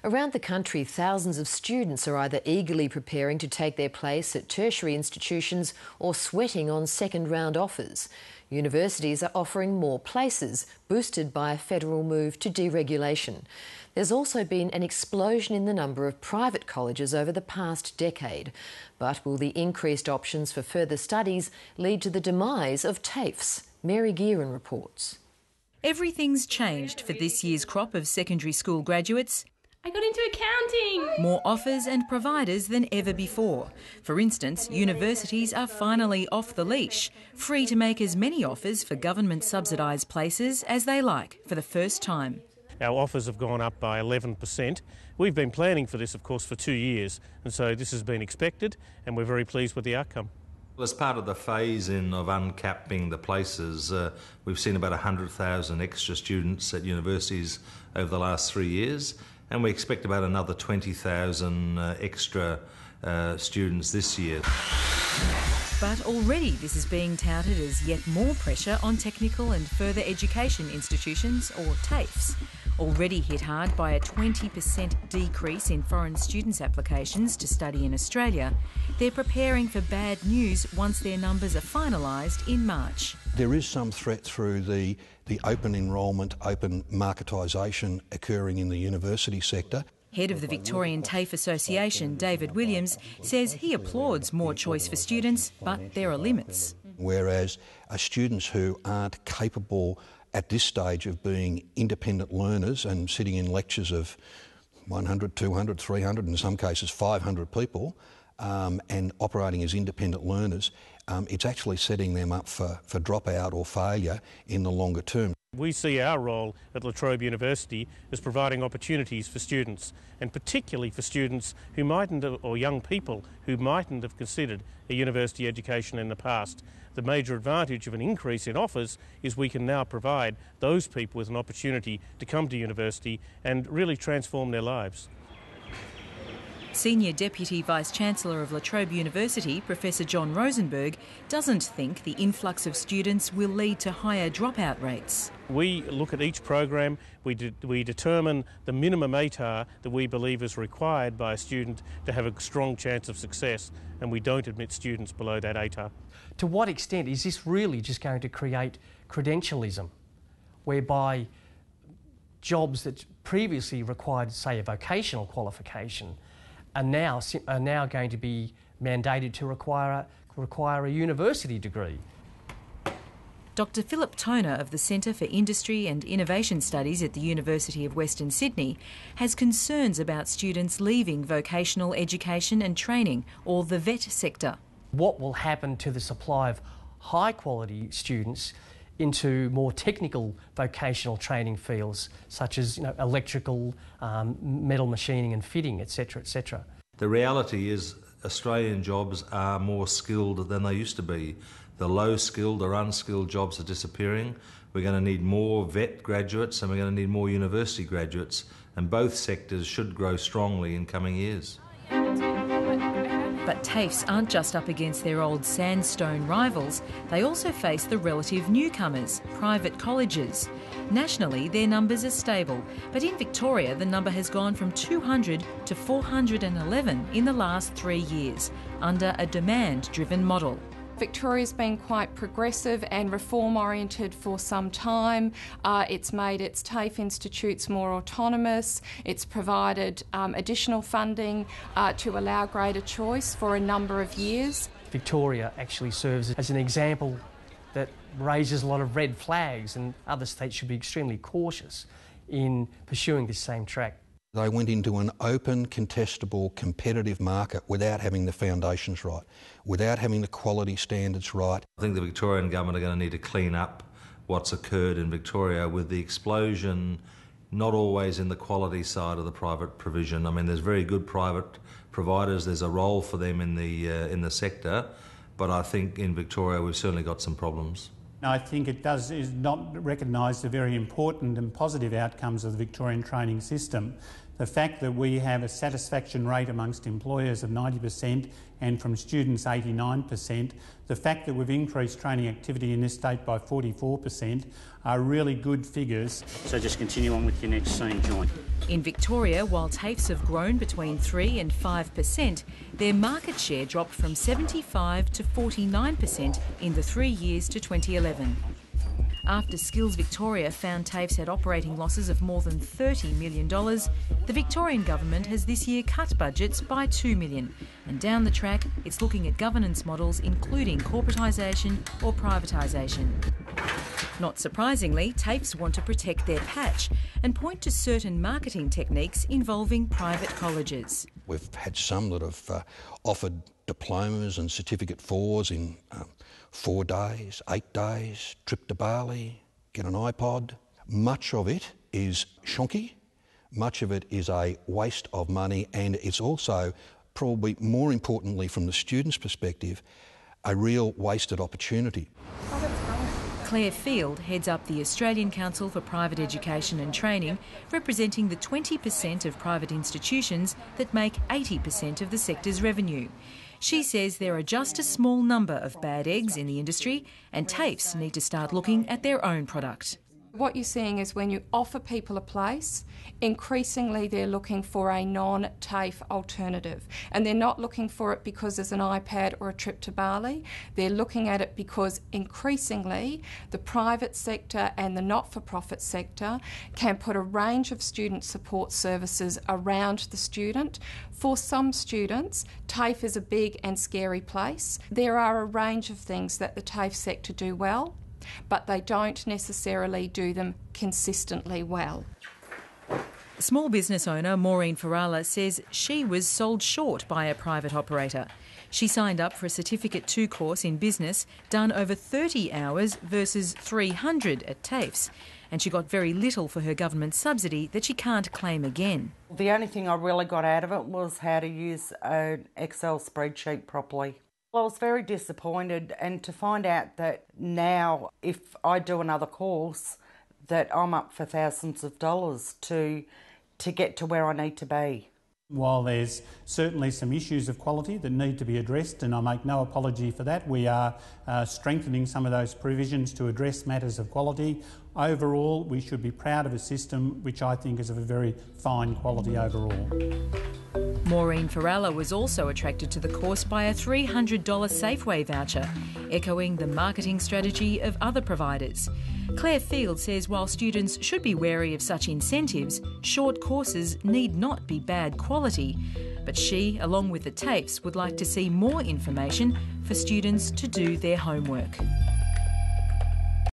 Around the country, thousands of students are either eagerly preparing to take their place at tertiary institutions or sweating on second-round offers. Universities are offering more places, boosted by a federal move to deregulation. There's also been an explosion in the number of private colleges over the past decade. But will the increased options for further studies lead to the demise of TAFEs? Mary Gearan reports. Everything's changed for this year's crop of secondary school graduates. I got into accounting! More offers and providers than ever before. For instance, universities are finally off the leash, free to make as many offers for government subsidised places as they like for the first time. Our offers have gone up by 11%. We've been planning for this, of course, for 2 years, and so this has been expected, and we're very pleased with the outcome. Well, as part of the phase-in of uncapping the places, we've seen about 100,000 extra students at universities over the last 3 years, and we expect about another 20,000 extra students this year. But already this is being touted as yet more pressure on technical and further education institutions, or TAFEs. Already hit hard by a 20% decrease in foreign students' applications to study in Australia, they're preparing for bad news once their numbers are finalised in March. There is some threat through the open enrolment, open marketisation occurring in the university sector. Head of the Victorian TAFE Association, David Williams, says he applauds more choice for students, but there are limits. Whereas students who aren't capable at this stage of being independent learners and sitting in lectures of 100, 200, 300, in some cases 500 people, and operating as independent learners, it's actually setting them up for dropout or failure in the longer term. We see our role at La Trobe University as providing opportunities for students, and particularly for students who mightn't have, or young people who mightn't have considered a university education in the past. The major advantage of an increase in offers is we can now provide those people with an opportunity to come to university and really transform their lives. Senior Deputy Vice-Chancellor of La Trobe University, Professor John Rosenberg, doesn't think the influx of students will lead to higher dropout rates. We look at each program, we determine the minimum ATAR that we believe is required by a student to have a strong chance of success, and we don't admit students below that ATAR. To what extent is this really just going to create credentialism, whereby jobs that previously required, say, a vocational qualification are now going to be mandated to require a university degree? Dr Philip Toner of the Centre for Industry and Innovation Studies at the University of Western Sydney has concerns about students leaving vocational education and training, or the VET sector. What will happen to the supply of high-quality students into more technical vocational training fields, such as electrical, metal machining and fitting, etc., etc. The reality is Australian jobs are more skilled than they used to be. The low-skilled or unskilled jobs are disappearing. We're going to need more VET graduates and we're going to need more university graduates, and both sectors should grow strongly in coming years. But TAFEs aren't just up against their old sandstone rivals, they also face the relative newcomers, private colleges. Nationally, their numbers are stable, but in Victoria the number has gone from 200 to 411 in the last 3 years, under a demand-driven model. Victoria's been quite progressive and reform-oriented for some time. It's made its TAFE institutes more autonomous. It's provided additional funding to allow greater choice for a number of years. Victoria actually serves as an example that raises a lot of red flags, and other states should be extremely cautious in pursuing this same track. They went into an open, contestable, competitive market without having the foundations right, without having the quality standards right. I think the Victorian government are going to need to clean up what's occurred in Victoria with the explosion, not always in the quality side of the private provision. I mean, there's very good private providers, there's a role for them in the sector, but I think in Victoria we've certainly got some problems. I think it is not recognise the very important and positive outcomes of the Victorian training system. The fact that we have a satisfaction rate amongst employers of 90% and from students 89%, the fact that we've increased training activity in this state by 44% are really good figures. So just continue on with your next scene, join. In Victoria, while TAFEs have grown between 3 and 5%, their market share dropped from 75 to 49% in the 3 years to 2011. After Skills Victoria found TAFEs had operating losses of more than $30 million, the Victorian government has this year cut budgets by $2 million. And down the track, it's looking at governance models including corporatisation or privatisation. Not surprisingly, TAFEs want to protect their patch and point to certain marketing techniques involving private colleges. We've had some that have offered diplomas and certificate 4s in 4 days, 8 days, trip to Bali, get an iPod. Much of it is shonky, much of it is a waste of money, and it's also, probably more importantly from the student's perspective, a real wasted opportunity. Claire Field heads up the Australian Council for Private Education and Training, representing the 20% of private institutions that make 80% of the sector's revenue. She says there are just a small number of bad eggs in the industry, and TAFEs need to start looking at their own product. What you're seeing is when you offer people a place, increasingly they're looking for a non-TAFE alternative. And they're not looking for it because there's an iPad or a trip to Bali. They're looking at it because increasingly the private sector and the not-for-profit sector can put a range of student support services around the student. For some students, TAFE is a big and scary place. There are a range of things that the TAFE sector do well, but they don't necessarily do them consistently well. Small business owner Maureen Farala says she was sold short by a private operator. She signed up for a Certificate 2 course in business done over 30 hours versus 300 at TAFEs, and she got very little for her government subsidy that she can't claim again. The only thing I really got out of it was how to use an Excel spreadsheet properly. I was very disappointed, and to find out that now if I do another course that I'm up for thousands of dollars to get to where I need to be. While there's certainly some issues of quality that need to be addressed, and I make no apology for that, we are strengthening some of those provisions to address matters of quality. Overall, we should be proud of a system which I think is of a very fine quality overall. Maureen Farala was also attracted to the course by a $300 Safeway voucher, echoing the marketing strategy of other providers. Claire Field says while students should be wary of such incentives, short courses need not be bad quality. But she, along with the TAFEs, would like to see more information for students to do their homework.